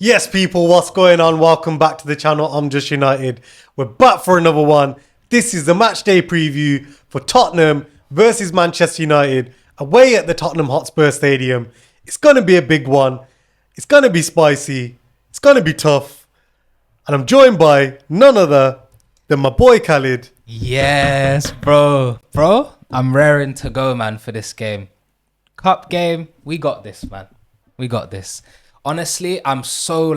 Yes, people, what's going on? Welcome back to the channel. I'm Just United. We're back for another one. This is the match day preview for Tottenham versus Manchester United away at the Tottenham Hotspur Stadium. It's going to be a big one. It's going to be spicy. It's going to be tough. And I'm joined by none other than my boy Khalid. Yes, bro. I'm raring to go, man, for this game. Cup game, we got this, man. We got this. Honestly, I'm so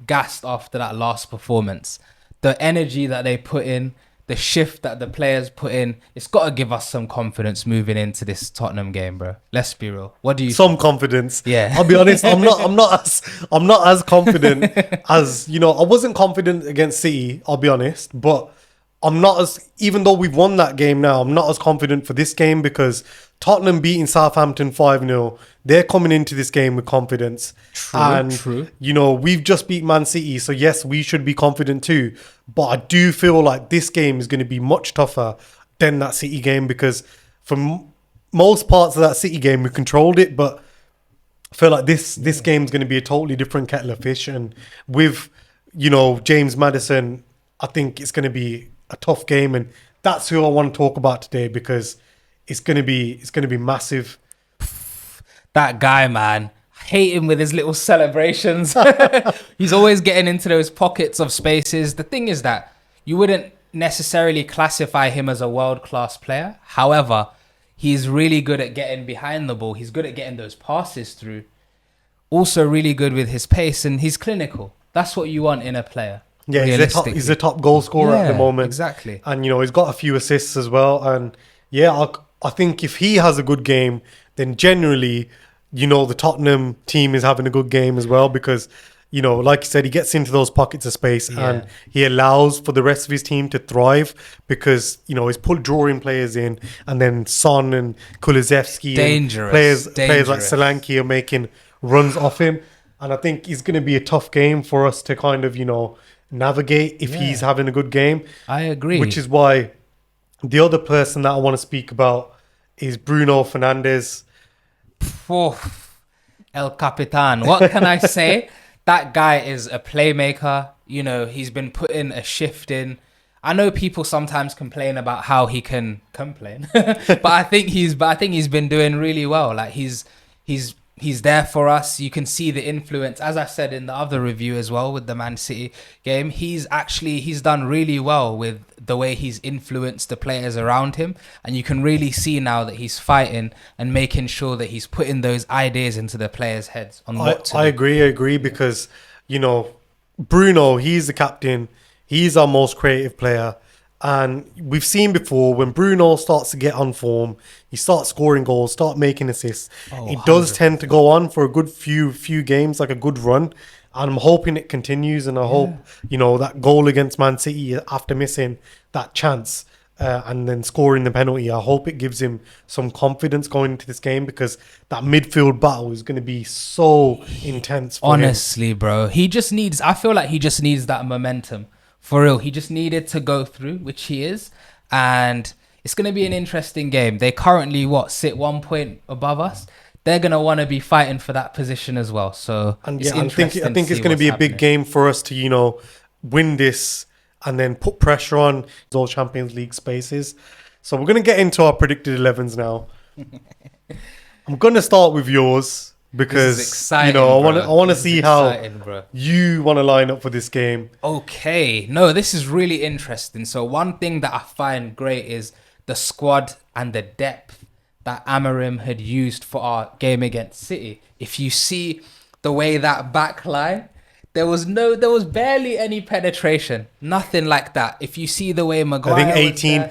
gassed after that last performance. The energy that they put in, the shift that the players put in, it's got to give us some confidence moving into this Tottenham game, bro. Let's be real. What do you think? Confidence. Yeah. I'll be honest, I'm not as confident as, I wasn't confident against City, I'll be honest, but I'm not as, even though we've won that game now, I'm not as confident for this game because Tottenham beating Southampton 5-0. They're coming into this game with confidence. True. We've just beat Man City. So yes, we should be confident too. But I do feel like this game is going to be much tougher than that City game because for most parts of that City game, we controlled it. But I feel like this game is going to be a totally different kettle of fish. And with, James Maddison, I think it's going to be a tough game. And that's who I want to talk about today because it's going to be massive. That guy, man. I hate him with his little celebrations. He's always getting into those pockets of spaces. The thing is that you wouldn't necessarily classify him as a world-class player. However, he's really good at getting behind the ball. He's good at getting those passes through. Also really good with his pace and he's clinical. That's what you want in a player. Yeah, he's a top goal scorer at the moment. Exactly. And, he's got a few assists as well. And yeah, I think if he has a good game, then generally, the Tottenham team is having a good game as well because, like you said, he gets into those pockets of space and he allows for the rest of his team to thrive because, he's drawing players in and then Son and Kulusevski and players like Solanke are making runs off him. And I think it's going to be a tough game for us to kind of, navigate if he's having a good game. I agree. Which is why the other person that I want to speak about is Bruno Fernandes. El Capitan. What can I say? That guy is a playmaker. He's been putting a shift in. I know people sometimes complain about how he can complain, but I think he's been doing really well. He's there for us. You can see the influence, as I said in the other review as well with the Man City game. He's done really well with the way he's influenced the players around him. And you can really see now that he's fighting and making sure that he's putting those ideas into the players' heads on what to do. I agree because, Bruno, he's the captain. He's our most creative player. And we've seen before when Bruno starts to get on form, he starts scoring goals, start making assists. It does tend to go on for a good few games, like a good run. And I'm hoping it continues. And I hope, that goal against Man City after missing that chance and then scoring the penalty, I hope it gives him some confidence going into this game because that midfield battle is going to be so intense for Honestly, him. Bro, I feel like he just needs that momentum. For real, he just needed to go through, which he is. And it's going to be an interesting game. They currently, sit 1 point above us? They're going to want to be fighting for that position as well. So I think it's going to be a big game for us to, win this and then put pressure on those Champions League spaces. So we're going to get into our predicted 11s now. I'm going to start with yours. Because exciting, I want to see how you want to line up for this game. Okay, no, this is really interesting. So one thing that I find great is the squad and the depth that Amorim had used for our game against City. If you see the way that back line, there was barely any penetration, nothing like that. If you see the way Maguire, I think 18.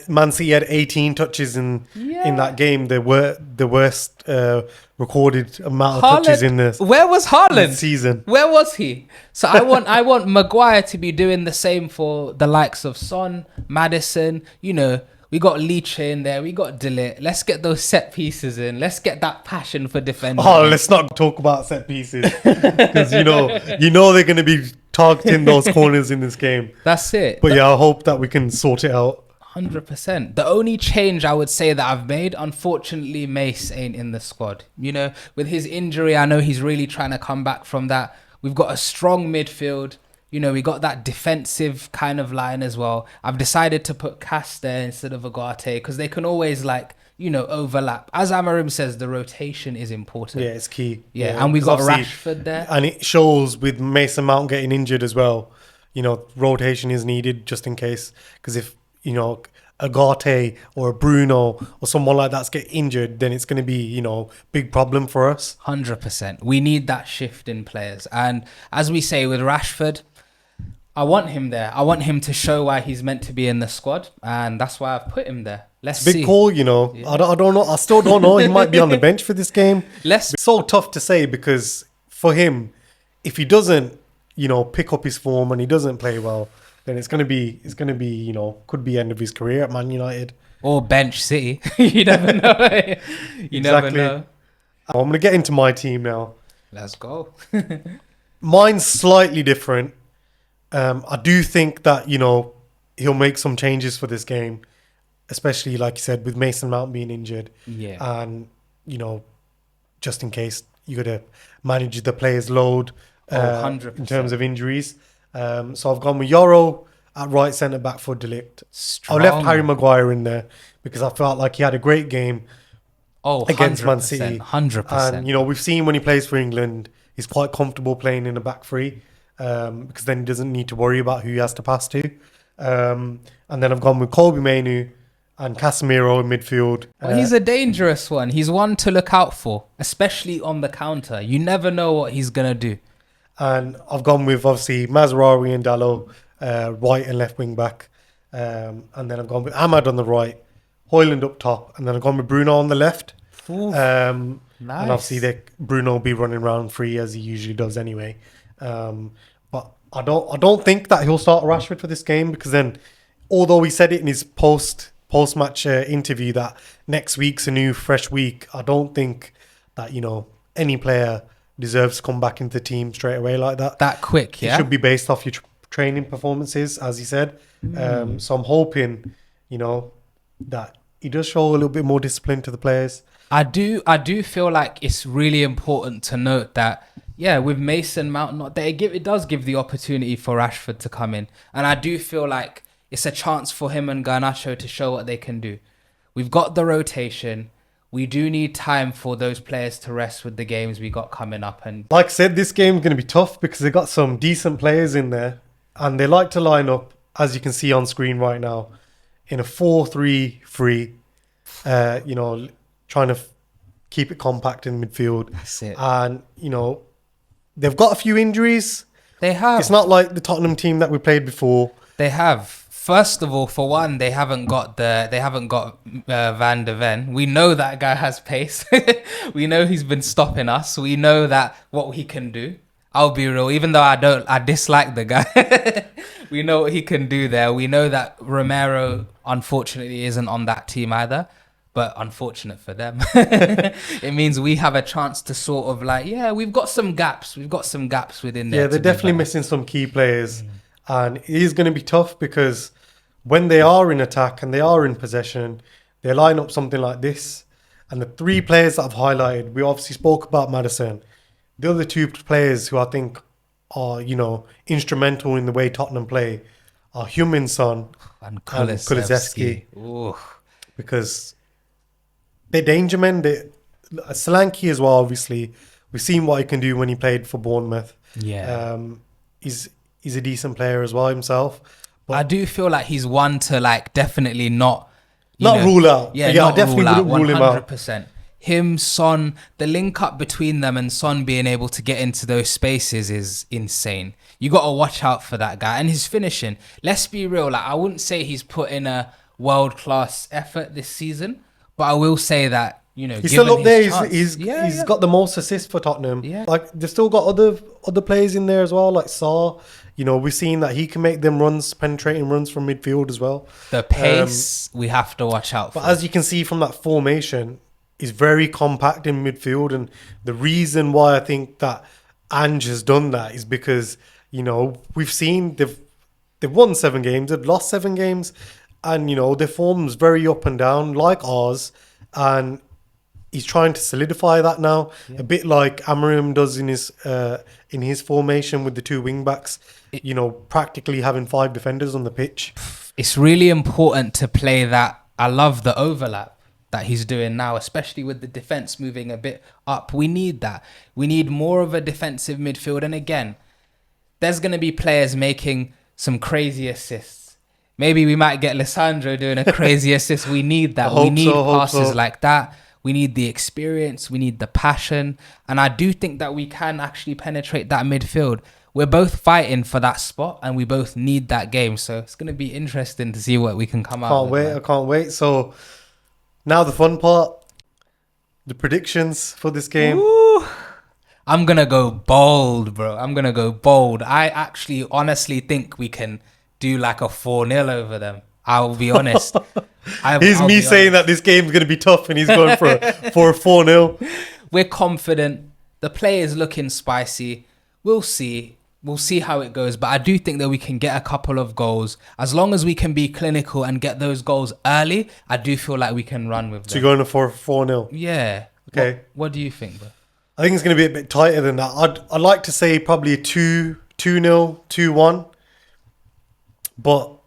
Man City had 18 touches in that game. They were the worst recorded amount of touches in this. Where was Haaland season? Where was he? So I want Maguire to be doing the same for the likes of Son, Maddison. We got Ligt in there. We got Delit. Let's get those set pieces in. Let's get that passion for defending. Oh, let's not talk about set pieces because they're going to be targeting those corners in this game. That's it. But I hope that we can sort it out. 100%. The only change I would say that I've made, unfortunately, Mace ain't in the squad. With his injury, I know he's really trying to come back from that. We've got a strong midfield. You know, we got that defensive kind of line as well. I've decided to put Cass there instead of Ugarte because they can always, like, you know, overlap. As Amorim says, the rotation is important. Yeah, it's key. Yeah, and we've got Rashford there. And it shows with Mason Mount getting injured as well. You know, rotation is needed just in case. Because if, you know, Ugarte or a Bruno or someone like that's get injured, then it's going to be, you know, big problem for us. 100%. We need that shift in players. And as we say with Rashford, I want him there. I want him to show why he's meant to be in the squad. And that's why I've put him there. Let's see. Big call, you know. Yeah. I don't know. I still don't know. He might be on the bench for this game. It's so tough to say because for him, if he doesn't, you know, pick up his form and he doesn't play well, then it's gonna be, you know, could be end of his career at Man United or bench City. You never know. You never know. I'm gonna get into my team now. Let's go. Mine's slightly different. I do think that, you know, he'll make some changes for this game, especially like you said with Mason Mount being injured. Yeah. And, you know, just in case you got to manage the players' load. 100%. In terms of injuries. So I've gone with Yoro at right centre back for Delict. I left Harry Maguire in there because I felt like he had a great game against Man City. 100%. And, you know, we've seen when he plays for England, he's quite comfortable playing in the back three because then he doesn't need to worry about who he has to pass to. And then I've gone with Kobe Mainoo and Casemiro in midfield. Well, he's a dangerous one. He's one to look out for, especially on the counter. You never know what he's going to do. And I've gone with, obviously, Mazraoui and Diallo, right and left wing back. And then I've gone with Ahmad on the right, Højlund up top, and then I've gone with Bruno on the left. Nice. And obviously, Bruno will be running around free as he usually does anyway. But I don't think that he'll start Rashford for this game because then, although he said it in his post-match interview that next week's a new fresh week, I don't think that, you know, any player deserves to come back into the team straight away like that. That quick, yeah? It should be based off your training performances, as he said. So I'm hoping, you know, that he does show a little bit more discipline to the players. I do feel like it's really important to note that, yeah, with Mason Mount not there, it does give the opportunity for Rashford to come in. And I do feel like it's a chance for him and Garnacho to show what they can do. We've got the rotation. We do need time for those players to rest with the games we got coming up. And like I said, this game's going to be tough because they got some decent players in there. And they like to line up, as you can see on screen right now, in a 4-3-3. You know, trying to keep it compact in midfield. That's it. And, you know, they've got a few injuries. They have. It's not like the Tottenham team that we played before. They have. First of all, for one, they haven't got Van de Ven. We know that guy has pace. We know he's been stopping us. We know that what he can do. I'll be real, even though I dislike the guy. We know what he can do there. We know that Romero, unfortunately, isn't on that team either. But unfortunate for them. It means we have a chance to sort of like, yeah, we've got some gaps. We've got some gaps within there. Yeah, they're definitely missing some key players. And it is going to be tough because when they are in attack and they are in possession, they line up something like this. And the three players that I've highlighted, we obviously spoke about Maddison. The other two players who I think are, you know, instrumental in the way Tottenham play are Huminson and Kulusevski. Because they're danger men. Solanke as well, obviously. We've seen what he can do when he played for Bournemouth. Yeah. He's a decent player as well himself. But I do feel like he's one to like definitely not rule out. Yeah, I definitely wouldn't rule him out. 100%. Him, Son, the link up between them and Son being able to get into those spaces is insane. You got to watch out for that guy and his finishing. Let's be real. Like, I wouldn't say he's put in a world-class effort this season, but I will say that, you know, he's still up there. He's got the most assists for Tottenham. Yeah. Like, they've still got other players in there as well, like Saar. You know, we've seen that he can make them runs, penetrating runs from midfield as well. The pace we have to watch out for. But as you can see from that formation, is very compact in midfield. And the reason why I think that Ange has done that is because, you know, we've seen they've won 7 games, they've lost 7 games. And, you know, their form's very up and down, like ours. And he's trying to solidify that now, a bit like Amorim does in his formation with the two wing backs. You know, practically having 5 defenders on the pitch. It's really important to play that. I love the overlap that he's doing now, especially with the defense moving a bit up. We need that. We need more of a defensive midfield. And again, there's going to be players making some crazy assists. Maybe we might get Lissandro doing a crazy assist. We need that. We need passes like that. We need the experience. We need the passion. And I do think that we can actually penetrate that midfield. We're both fighting for that spot and we both need that game. So it's going to be interesting to see what we can come out with. I can't wait. So now the fun part, the predictions for this game. Ooh, I'm going to go bold, bro. I'm going to go bold. I actually honestly think we can do like a 4-0 over them. I'll be honest. Here's me saying that this game's going to be tough and he's going for a 4-0. We're confident. The play is looking spicy. We'll see. We'll see how it goes. But I do think that we can get a couple of goals. As long as we can be clinical and get those goals early, I do feel like we can run with them. So you're going for 4-0? Yeah. Okay. What do you think, bro? I think it's going to be a bit tighter than that. I'd like to say probably a 2-0, 2-1. But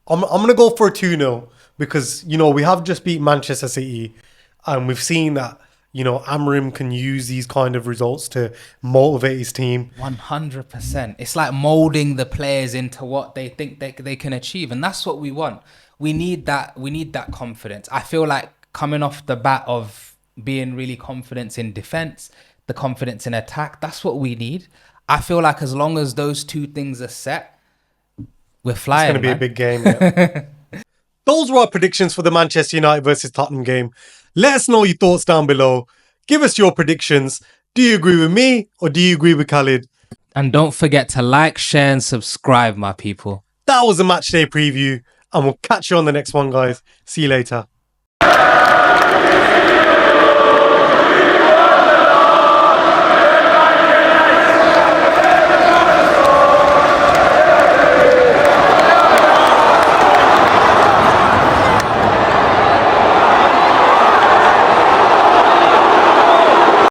I'm going to go for a 2-0 because, you know, we have just beat Manchester City and we've seen that, you know, Amorim can use these kind of results to motivate his team. 100%. It's like molding the players into what they think they can achieve. And that's what we want. We need that. We need that confidence. I feel like coming off the bat of being really confident in defense, the confidence in attack, that's what we need. I feel like as long as those two things are set, we're flying. It's going to be a big game. Yeah. Those were our predictions for the Manchester United versus Tottenham game. Let us know your thoughts down below. Give us your predictions. Do you agree with me or do you agree with Khalid? And don't forget to like, share and subscribe, my people. That was a match day preview and we'll catch you on the next one, guys. See you later.